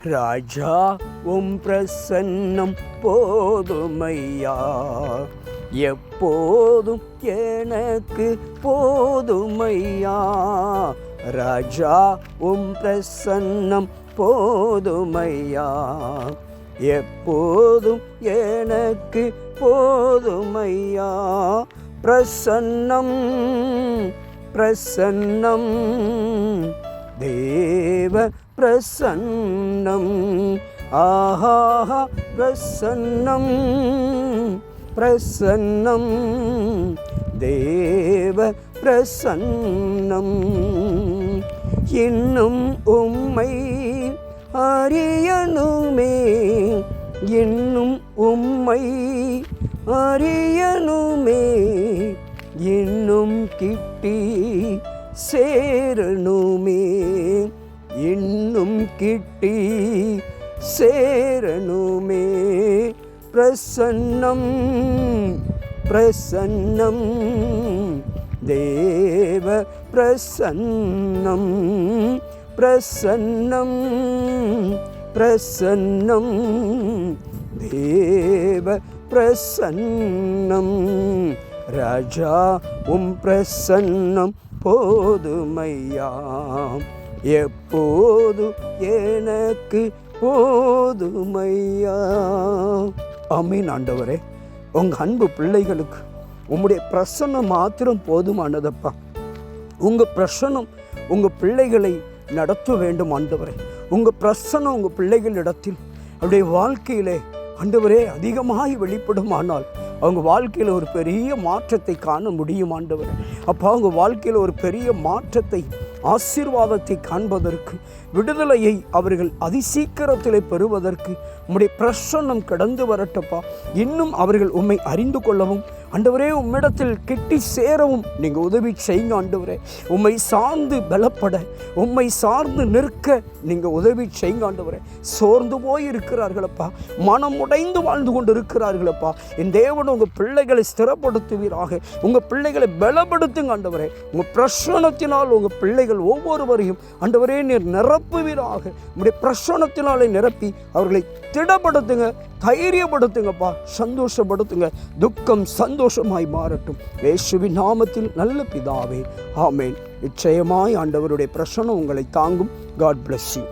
ராஜா உம் பிரசன்னம் போதுமையா, எப்போதும் எனக்கு போதுமையா. ராஜா உம் பிரசன்னம் போதுமையா, எப்போதும் எனக்கு போதுமையா. பிரசன்னம் பிரசன்னம் தேவ பிரசன்னம், ஆஹா பிரசன்னம் பிரசன்னம் தேவ பிரசன்னம். இன்னும் உம்மை அறியணுமே, இன்னும் உம்மை அறியணுமே, இன்னும் கிட்டி சேரணுமே, இன்னும் கிட்டி சேரணுமே. பிரசன்னம் பிரசன்னம் தேவ பிரசன்னம், பிரசன்னம் பிரசன்னம் தேவ பிரசன்னம். ராஜா உம் பிரசன்னம் போதுமையா, எப்போது எனக்கு போதுமையா. ஆமீன். ஆண்டவரே, உங்கள் அன்பு பிள்ளைகளுக்கு உம்முடைய பிரசன்னம் மாத்திரம் போதுமானதப்பா. உங்கள் பிரசன்னம் உங்கள் பிள்ளைகளை நடத்த வேண்டும் ஆண்டவரே. உங்கள் பிரசன்னம் உங்கள் பிள்ளைகளிடத்தில் அவருடைய வாழ்க்கையிலே ஆண்டவரே அதிகமாகி வெளிப்படுமானால் அவங்க வாழ்க்கையில் ஒரு பெரிய மாற்றத்தை காண முடியும் ஆண்டவரே. அப்போ அவங்க வாழ்க்கையில் ஒரு பெரிய மாற்றத்தை, ஆசீர்வாதத்தை காண்பதற்கு, விடுதலையை அவர்கள் அதிசீக்கிரத்தில் பெறுவதற்கு உம்முடைய பிரசன்னம் கடந்து வரட்டப்பா. இன்னும் அவர்கள் உம்மை அறிந்து கொள்ளவும் ஆண்டவரே, உம்மிடத்தில் கிட்டி சேரவும் நீங்கள் உதவி செய்யுங்க ஆண்டவரே. உம்மை சார்ந்து பலப்பட, உம்மை சார்ந்து நிற்க நீங்கள் உதவி செய்யுங்க ஆண்டவரே. சோர்ந்து போய் இருக்கிறார்களப்பா, மனம் உடைந்து வாழ்ந்து கொண்டு இருக்கிறார்களப்பா. என் தேவன் உங்கள் பிள்ளைகளை ஸ்திரப்படுத்துவீராக, உங்கள் பிள்ளைகளை பலப்படுத்துங்க ஆண்டவரே. உங்கள் பிரசன்னத்தினால் உங்கள் பிள்ளைகள் ஒவ்வொருவரையும் ஆண்டவரே நீர் நிரப்புவீராக. உங்களுடைய பிரசன்னத்தினாலே நிரப்பி அவர்களை திடப்படுத்துங்க, தைரியப்படுத்துங்கப்பா, சந்தோஷப்படுத்துங்க. துக்கம் சந்தோஷமாய் மாறட்டும் இயேசுவின் நாமத்தில் நல்ல பிதாவே, ஆமேன். நிச்சயமாய் ஆண்டவருடைய பிரசன்னம் உங்களை தாங்கும். God bless you.